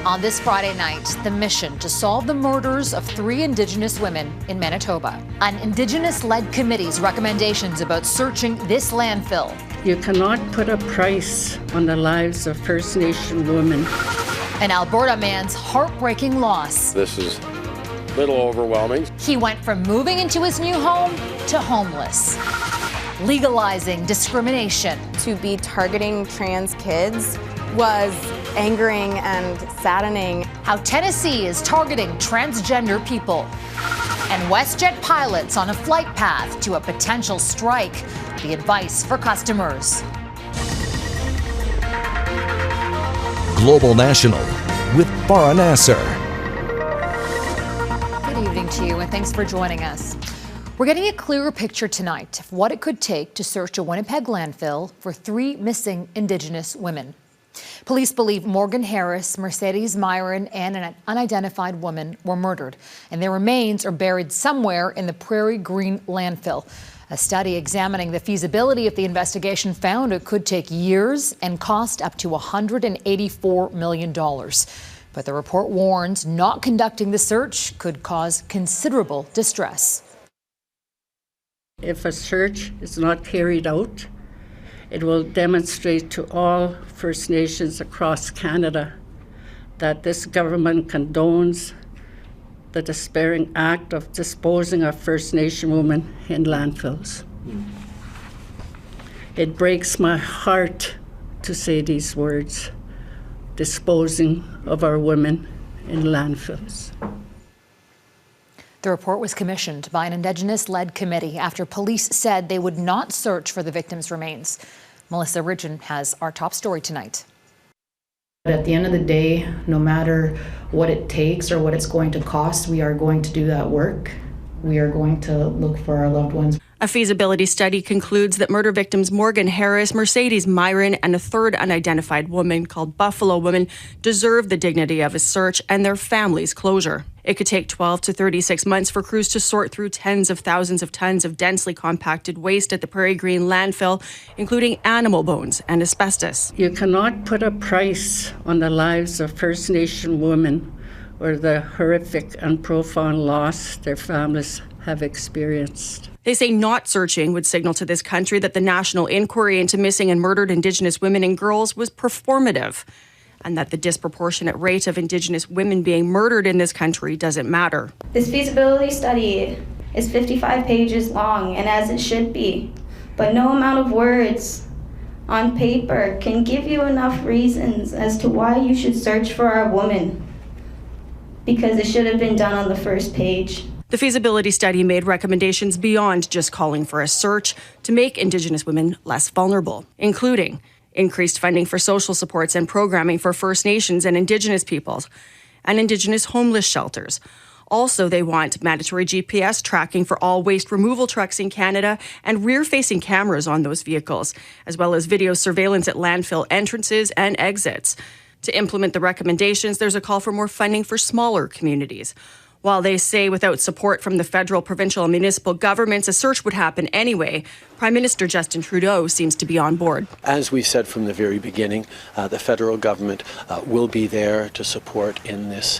On this Friday night, the mission to solve the murders of 3 Indigenous women in Manitoba. An Indigenous-led committee's recommendations about searching this landfill. You cannot put a price on the lives of First Nation women. An Alberta man's heartbreaking loss. This is a little overwhelming. He went from moving into his new home to homeless. Legalizing discrimination. To be targeting trans kids was angering and saddening. How Tennessee is targeting transgender people. And WestJet Pilots on a flight path to a potential strike. The advice for customers. Global National with Farah Nasser. Good evening to you, and thanks for joining us. We're getting a clearer picture tonight of what it could take to search a Winnipeg landfill for 3 missing Indigenous women. Police believe Morgan Harris, Mercedes Myron, and an unidentified woman were murdered, and their remains are buried somewhere in the Prairie Green landfill. A study examining the feasibility of the investigation found it could take years and cost up to $184 million. But the report warns not conducting the search could cause considerable distress. If a search is not carried out, it will demonstrate to all First Nations across Canada that this government condones the despairing act of disposing of First Nation women in landfills. It breaks my heart to say these words, disposing of our women in landfills. The report was commissioned by an Indigenous-led committee after police said they would not search for the victims' remains. Melissa Ridgen has our top story tonight. At the end of the day, no matter what it takes or what it's going to cost, we are going to do that work. We are going to look for our loved ones. A feasibility study concludes that murder victims Morgan Harris, Mercedes Myron, and a third unidentified woman called Buffalo Woman deserve the dignity of a search and their families' closure. It could take 12 to 36 months for crews to sort through tens of thousands of tons of densely compacted waste at the Prairie Green landfill, including animal bones and asbestos. You cannot put a price on the lives of First Nation women or the horrific and profound loss their families have experienced. They say not searching would signal to this country that the national inquiry into missing and murdered Indigenous women and girls was performative, and that the disproportionate rate of Indigenous women being murdered in this country doesn't matter. This feasibility study is 55 pages long, and as it should be, but no amount of words on paper can give you enough reasons as to why you should search for our woman, because it should have been done on the first page. The feasibility study made recommendations beyond just calling for a search to make Indigenous women less vulnerable, including increased funding for social supports and programming for First Nations and Indigenous peoples, and Indigenous homeless shelters. Also, they want mandatory GPS tracking for all waste removal trucks in Canada and rear-facing cameras on those vehicles, as well as video surveillance at landfill entrances and exits. To implement the recommendations, there's a call for more funding for smaller communities. While they say without support from the federal, provincial, and municipal governments, a search would happen anyway, Prime Minister Justin Trudeau seems to be on board. As we said from the very beginning, the federal government will be there to support in this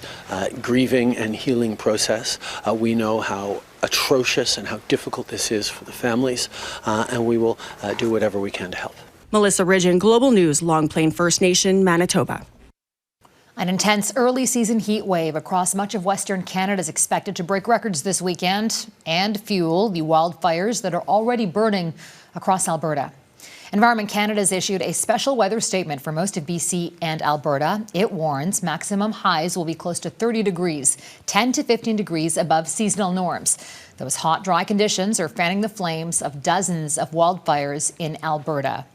grieving and healing process. We know how atrocious and how difficult this is for the families, and we will do whatever we can to help. Melissa Ridgen, Global News, Long Plain First Nation, Manitoba. An intense early season heat wave across much of Western Canada is expected to break records this weekend and fuel the wildfires that are already burning across Alberta. Environment Canada has issued a special weather statement for most of BC and Alberta. It warns maximum highs will be close to 30 degrees, 10 to 15 degrees above seasonal norms. Those hot, dry conditions are fanning the flames of dozens of wildfires in Alberta.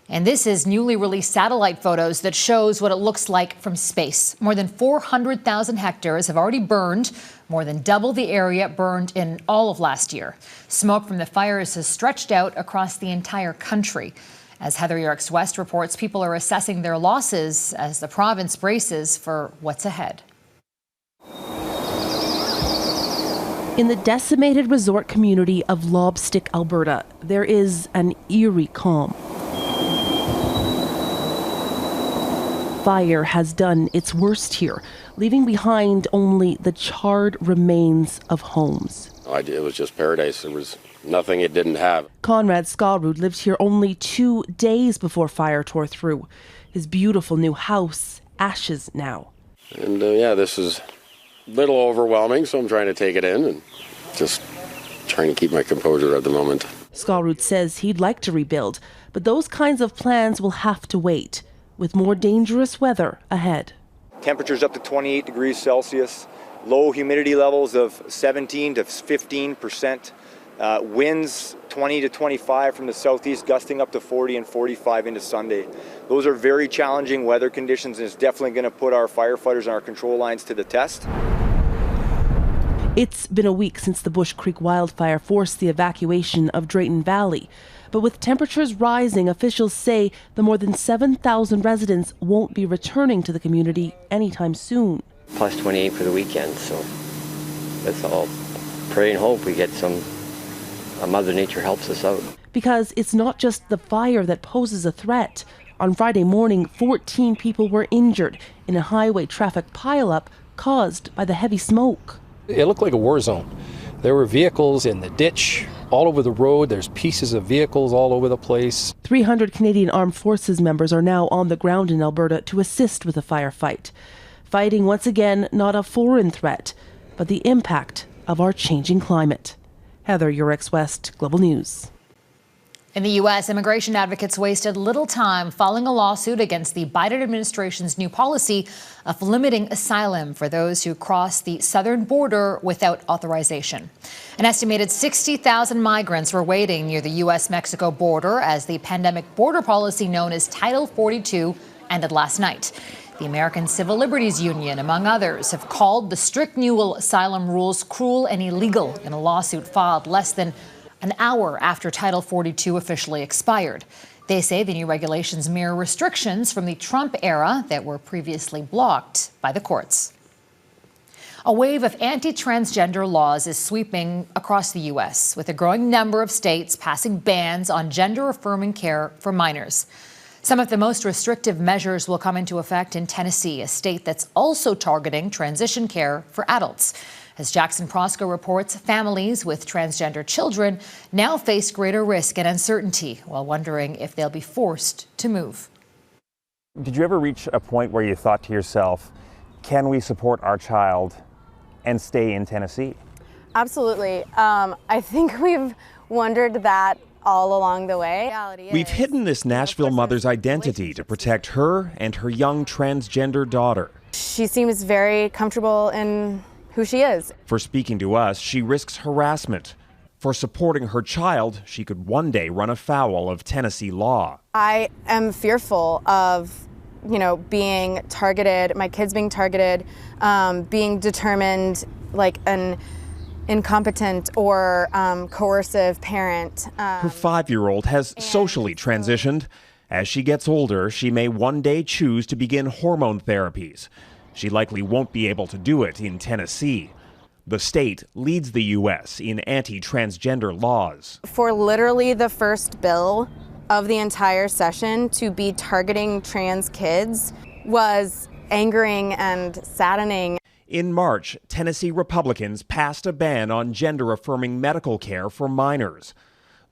And this is newly released satellite photos that shows what it looks like from space. More than 400,000 hectares have already burned, more than double the area burned in all of last year. Smoke from the fires has stretched out across the entire country. As Heather Yourex-West reports, people are assessing their losses as the province braces for what's ahead. In the decimated resort community of Lobstick, Alberta, there is an eerie calm. fire has done its worst here, leaving behind only the charred remains of homes. It was just paradise. There was nothing it didn't have. Conrad Skalrud lived here only 2 days before fire tore through. His beautiful new house, ashes now. And this is a little overwhelming, so I'm trying to take it in and just trying to keep my composure at the moment. Skalrud says he'd like to rebuild, but those kinds of plans will have to wait, with more dangerous weather ahead. Temperatures up to 28 degrees Celsius, low humidity levels of 17 to 15%, winds 20 to 25 from the southeast, gusting up to 40 and 45 into Sunday. Those are very challenging weather conditions, and it's definitely going to put our firefighters and our control lines to the test. It's been a week since the Bush Creek wildfire forced the evacuation of Drayton Valley. But with temperatures rising, officials say the more than 7,000 residents won't be returning to the community anytime soon. Plus 28 for the weekend, so let's all pray and hope we get Mother Nature helps us out. Because it's not just the fire that poses a threat. On Friday morning, 14 people were injured in a highway traffic pileup caused by the heavy smoke. It looked like a war zone. There were vehicles in the ditch, all over the road. There's pieces of vehicles all over the place. 300 Canadian Armed Forces members are now on the ground in Alberta to assist with the firefight. Fighting, once again, not a foreign threat, but the impact of our changing climate. Heather, Yourex-West, Global News. In the U.S., immigration advocates wasted little time filing a lawsuit against the Biden administration's new policy of limiting asylum for those who cross the southern border without authorization. An estimated 60,000 migrants were waiting near the U.S.-Mexico border as the pandemic border policy known as Title 42 ended last night. The American Civil Liberties Union, among others, have called the strict new asylum rules cruel and illegal in a lawsuit filed less than an hour after Title 42 officially expired. They say the new regulations mirror restrictions from the Trump era that were previously blocked by the courts. A wave of anti-transgender laws is sweeping across the U.S., with a growing number of states passing bans on gender-affirming care for minors. Some of the most restrictive measures will come into effect in Tennessee, a state that's also targeting transition care for adults. As Jackson Prosco reports, families with transgender children now face greater risk and uncertainty while wondering if they'll be forced to move. Did you ever reach a point where you thought to yourself, can we support our child and stay in Tennessee? Absolutely. I think we've wondered that all along the way. We've hidden this Nashville mother's identity to protect her and her young transgender daughter. She seems very comfortable in who she is. For speaking to us, she risks harassment. For supporting her child, she could one day run afoul of Tennessee law. I am fearful of, being targeted, my kids being targeted, being determined like an incompetent or coercive parent. Her 5-year-old has socially transitioned. As she gets older, she may one day choose to begin hormone therapies. She likely won't be able to do it in Tennessee. The state leads the U.S. in anti-transgender laws. For literally the first bill of the entire session to be targeting trans kids was angering and saddening. In March, Tennessee Republicans passed a ban on gender-affirming medical care for minors.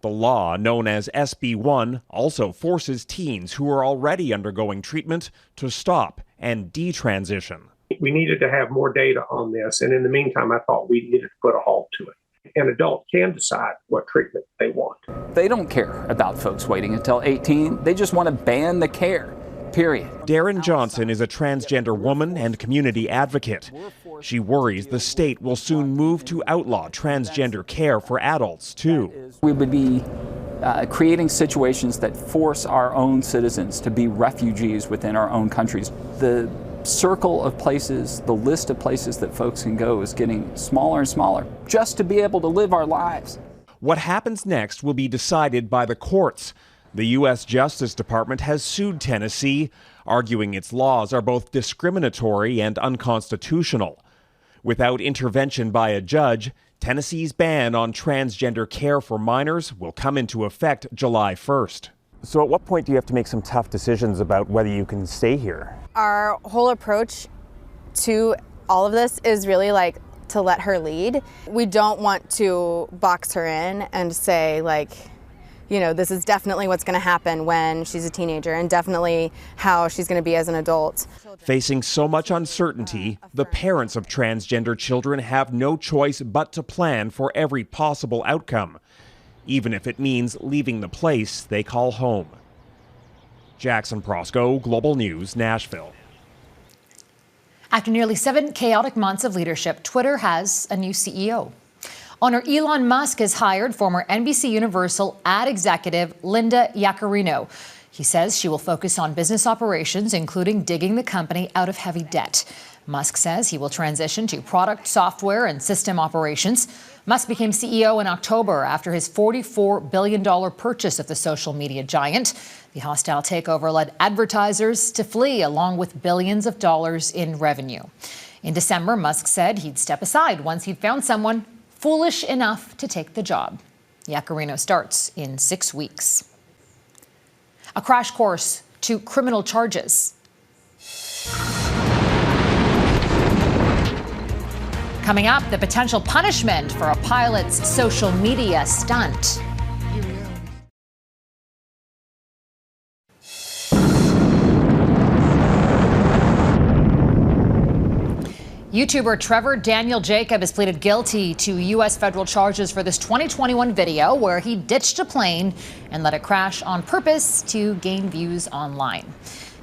The law, known as SB 1, also forces teens who are already undergoing treatment to stop and detransition. We needed to have more data on this, and in the meantime, I thought we needed to put a halt to it. An adult can decide what treatment they want. They don't care about folks waiting until 18. They just want to ban the care, period. Darren Johnson is a transgender woman and community advocate. She worries the state will soon move to outlaw transgender care for adults, too. We would be creating situations that force our own citizens to be refugees within our own countries. The circle of places, the list of places that folks can go is getting smaller and smaller just to be able to live our lives. What happens next will be decided by the courts. The U.S. Justice Department has sued Tennessee, arguing its laws are both discriminatory and unconstitutional. Without intervention by a judge, Tennessee's ban on transgender care for minors will come into effect July 1st. So at what point do you have to make some tough decisions about whether you can stay here? Our whole approach to all of this is really like to let her lead. We don't want to box her in and say like, you know, this is definitely what's going to happen when she's a teenager and definitely how she's going to be as an adult. Facing so much uncertainty, the parents of transgender children have no choice but to plan for every possible outcome, even if it means leaving the place they call home. Jackson Prosco, Global News, Nashville. After nearly 7 chaotic months of leadership, Twitter has a new CEO. Owner Elon Musk has hired former NBC Universal ad executive Linda Yaccarino. He says she will focus on business operations, including digging the company out of heavy debt. Musk says he will transition to product, software, and system operations. Musk became CEO in October after his $44 billion purchase of the social media giant. The hostile takeover led advertisers to flee, along with billions of dollars in revenue. In December, Musk said he'd step aside once he'd found someone foolish enough to take the job. Yaccarino starts in 6 weeks. A crash course to criminal charges. Coming up, the potential punishment for a pilot's social media stunt. YouTuber Trevor Daniel Jacob has pleaded guilty to U.S. federal charges for this 2021 video where he ditched a plane and let it crash on purpose to gain views online.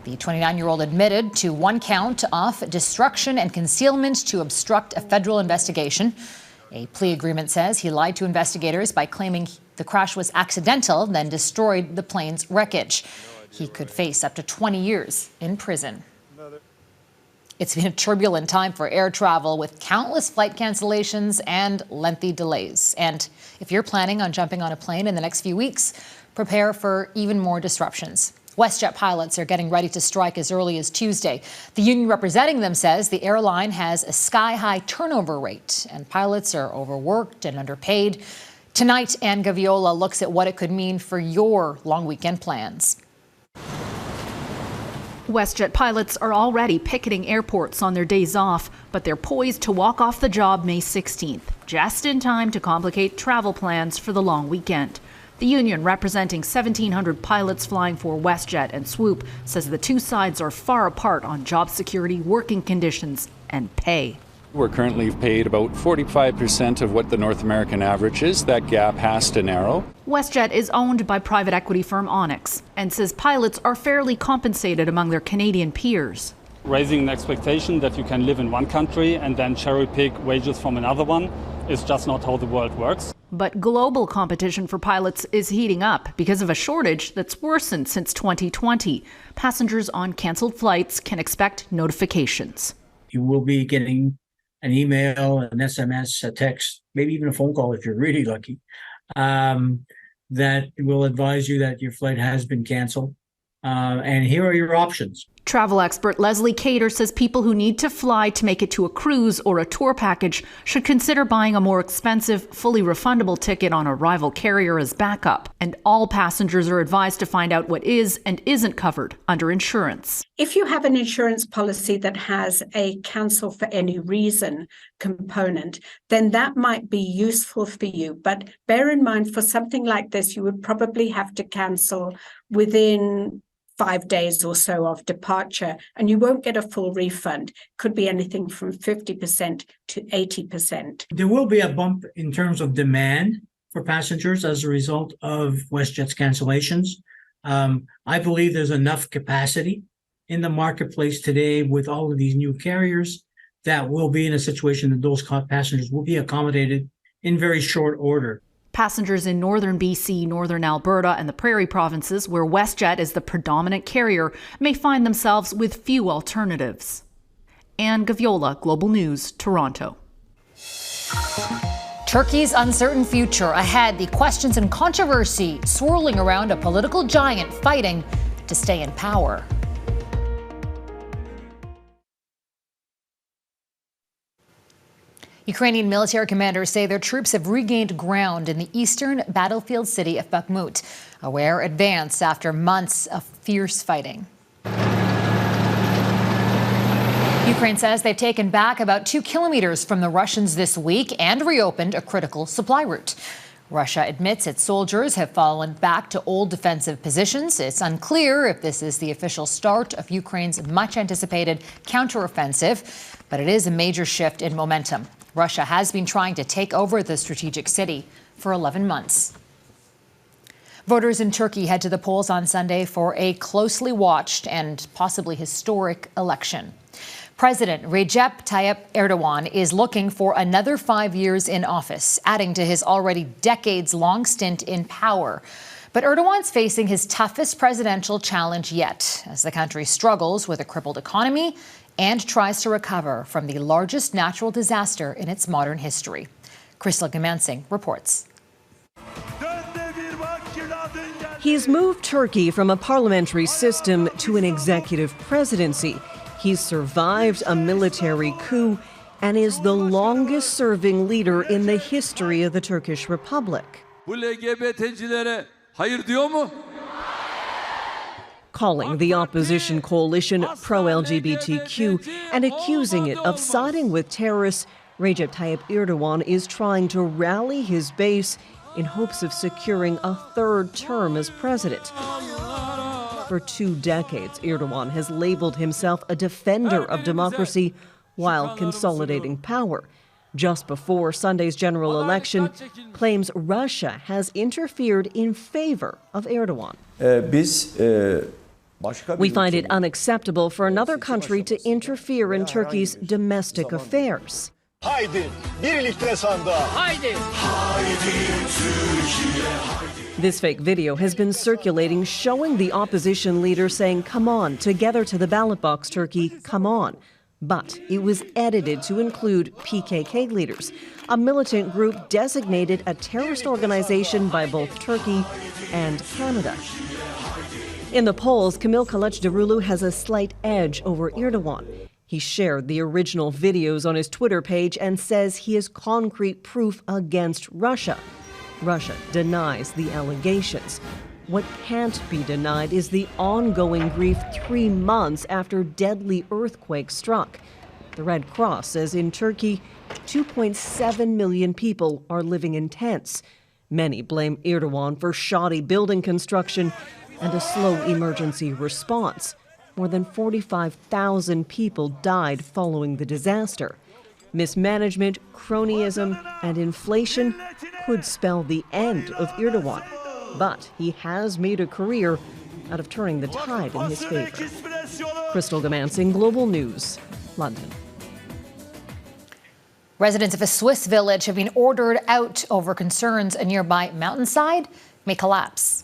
The 29-year-old admitted to one count of destruction and concealment to obstruct a federal investigation. A plea agreement says he lied to investigators by claiming the crash was accidental, then destroyed the plane's wreckage. He could face up to 20 years in prison. It's been a turbulent time for air travel with countless flight cancellations and lengthy delays. And if you're planning on jumping on a plane in the next few weeks, prepare for even more disruptions. WestJet pilots are getting ready to strike as early as Tuesday. The union representing them says the airline has a sky-high turnover rate and pilots are overworked and underpaid. Tonight, Ann Gaviola looks at what it could mean for your long weekend plans. WestJet pilots are already picketing airports on their days off, but they're poised to walk off the job May 16th, just in time to complicate travel plans for the long weekend. The union, representing 1,700 pilots flying for WestJet and Swoop, says the two sides are far apart on job security, working conditions, and pay. We're currently paid about 45% of what the North American average is. That gap has to narrow. WestJet is owned by private equity firm Onyx and says pilots are fairly compensated among their Canadian peers. Raising an expectation that you can live in one country and then cherry pick wages from another one is just not how the world works. But global competition for pilots is heating up because of a shortage that's worsened since 2020. Passengers on canceled flights can expect notifications. You will be getting an email, an SMS, a text, maybe even a phone call if you're really lucky, that will advise you that your flight has been canceled. And here are your options. Travel expert Leslie Cater says people who need to fly to make it to a cruise or a tour package should consider buying a more expensive, fully refundable ticket on a rival carrier as backup. And all passengers are advised to find out what is and isn't covered under insurance. If you have an insurance policy that has a cancel for any reason component, then that might be useful for you. But bear in mind, for something like this, you would probably have to cancel within 5 days or so of departure, and you won't get a full refund. Could be anything from 50% to 80%. There will be a bump in terms of demand for passengers as a result of WestJet's cancellations. I believe there's enough capacity in the marketplace today with all of these new carriers that will be in a situation that those passengers will be accommodated in very short order. Passengers in northern BC, northern Alberta, and the Prairie provinces, where WestJet is the predominant carrier, may find themselves with few alternatives. Ann Gaviola, Global News, Toronto. Turkey's uncertain future ahead, the questions and controversy swirling around a political giant fighting to stay in power. Ukrainian military commanders say their troops have regained ground in the eastern battlefield city of Bakhmut, a rare advance after months of fierce fighting. Ukraine says they've taken back about 2 kilometers from the Russians this week and reopened a critical supply route. Russia admits its soldiers have fallen back to old defensive positions. It's unclear if this is the official start of Ukraine's much-anticipated counteroffensive, but it is a major shift in momentum. Russia has been trying to take over the strategic city for 11 months. Voters in Turkey head to the polls on Sunday for a closely watched and possibly historic election. President Recep Tayyip Erdogan is looking for another 5 years in office, adding to his already decades-long stint in power. But Erdogan's facing his toughest presidential challenge yet, as the country struggles with a crippled economy and tries to recover from the largest natural disaster in its modern history. Crystal Gemansing reports. He's moved Turkey from a parliamentary system to an executive presidency. He's survived a military coup and is the longest-serving leader in the history of the Turkish Republic. Calling the opposition coalition pro-LGBTQ and accusing it of siding with terrorists, Recep Tayyip Erdogan is trying to rally his base in hopes of securing a third term as president. For 2 decades, Erdogan has labeled himself a defender of democracy while consolidating power. Just before Sunday's general election, claims Russia has interfered in favor of Erdogan. We find it unacceptable for another country to interfere in Turkey's domestic affairs. This fake video has been circulating showing the opposition leader saying, "Come on, together to the ballot box, Turkey, come on." But it was edited to include PKK leaders, a militant group designated a terrorist organization by both Turkey and Canada. In the polls, Kemal Kılıçdaroğlu has a slight edge over Erdogan. He shared the original videos on his Twitter page and says he has concrete proof against Russia. Russia denies the allegations. What can't be denied is the ongoing grief 3 months after deadly earthquake struck. The Red Cross says in Turkey, 2.7 million people are living in tents. Many blame Erdogan for shoddy building construction and a slow emergency response. More than 45,000 people died following the disaster. Mismanagement, cronyism, and inflation could spell the end of Erdogan. But he has made a career out of turning the tide in his favor. Crystal Gemansing, Global News, London. Residents of a Swiss village have been ordered out over concerns a nearby mountainside may collapse.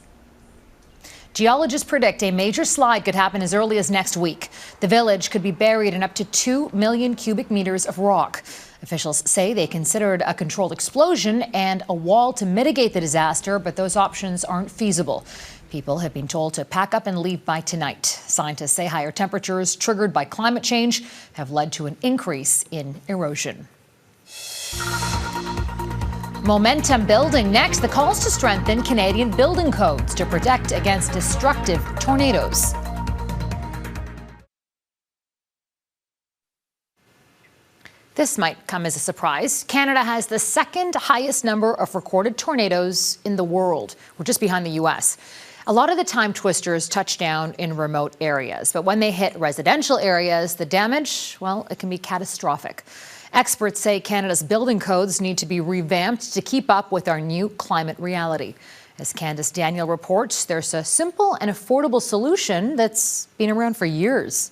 Geologists predict a major slide could happen as early as next week. The village could be buried in up to 2 million cubic meters of rock. Officials say they considered a controlled explosion and a wall to mitigate the disaster, but those options aren't feasible. People have been told to pack up and leave by tonight. Scientists say higher temperatures triggered by climate change have led to an increase in erosion. Momentum building next. The calls to strengthen Canadian building codes to protect against destructive tornadoes. This might come as a surprise. Canada has the second highest number of recorded tornadoes in the world. We're just behind the U.S. A lot of the time, twisters touch down in remote areas, but when they hit residential areas, the damage, well, it can be catastrophic. Experts say Canada's building codes need to be revamped to keep up with our new climate reality. As Candace Daniel reports, there's a simple and affordable solution that's been around for years.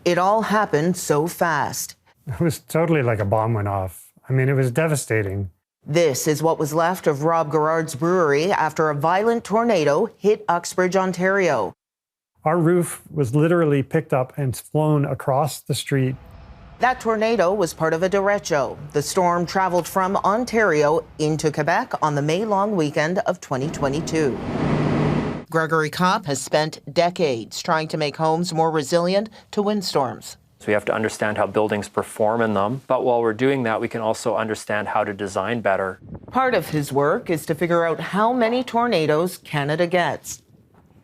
It all happened so fast. It was totally like a bomb went off. I mean, it was devastating. This is what was left of Rob Garrard's brewery after a violent tornado hit Uxbridge, Ontario. Our roof was literally picked up and flown across the street. That tornado was part of a derecho. The storm traveled from Ontario into Quebec on the May-long weekend of 2022. Gregory Kopp has spent decades trying to make homes more resilient to windstorms. So we have to understand how buildings perform in them. But while we're doing that, we can also understand how to design better. Part of his work is to figure out how many tornadoes Canada gets.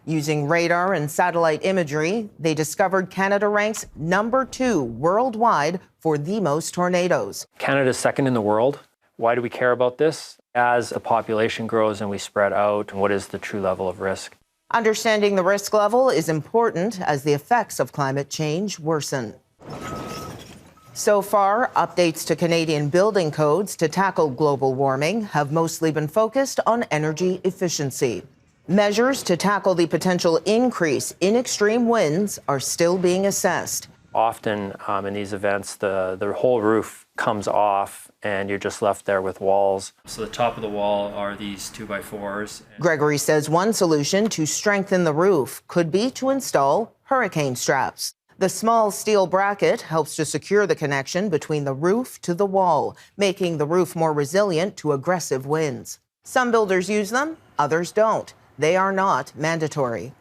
Using radar and satellite imagery, they discovered Canada ranks #2 worldwide for the most tornadoes. Canada's second in the world. Why do we care about this? As the population grows and we spread out, what is the true level of risk? Understanding the risk level is important as the effects of climate change worsen. So far, updates to Canadian building codes to tackle global warming have mostly been focused on energy efficiency. Measures to tackle the potential increase in extreme winds are still being assessed. Often in these events, the whole roof comes off and you're just left there with walls. So the top of the wall are these 2x4s. Gregory says one solution to strengthen the roof could be to install hurricane straps. The small steel bracket helps to secure the connection between the roof to the wall, making the roof more resilient to aggressive winds. Some builders use them, others don't. They are not mandatory.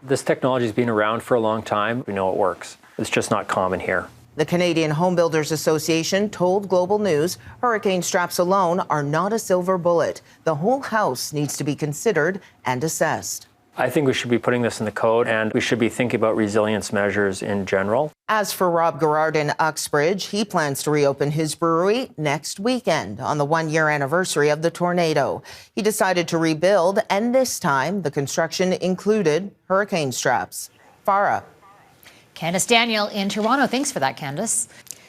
This technology has been around for a long time. We know it works. It's just not common here. The Canadian Home Builders Association told Global News hurricane straps alone are not a silver bullet. The whole house needs to be considered and assessed. I think we should be putting this in the code, and we should be thinking about resilience measures in general. As for Rob Garrard in Uxbridge, he plans to reopen his brewery next weekend on the 1-year anniversary of the tornado. He decided to rebuild, and this time the construction included hurricane straps. Farah. Candace Daniel in Toronto. Thanks for that, Candace.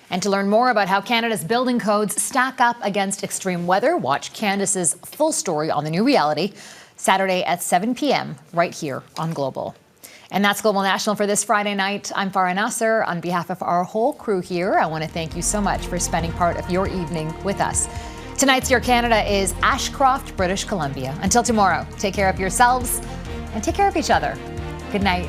And to learn more about how Canada's building codes stack up against extreme weather, watch Candace's full story on The New Reality, Saturday at 7 p.m. right here on Global. And that's Global National for this Friday night. I'm Farah Nasser. On behalf of our whole crew here, I want to thank you so much for spending part of your evening with us. Tonight's Your Canada is Ashcroft, British Columbia. Until tomorrow, take care of yourselves and take care of each other. Good night.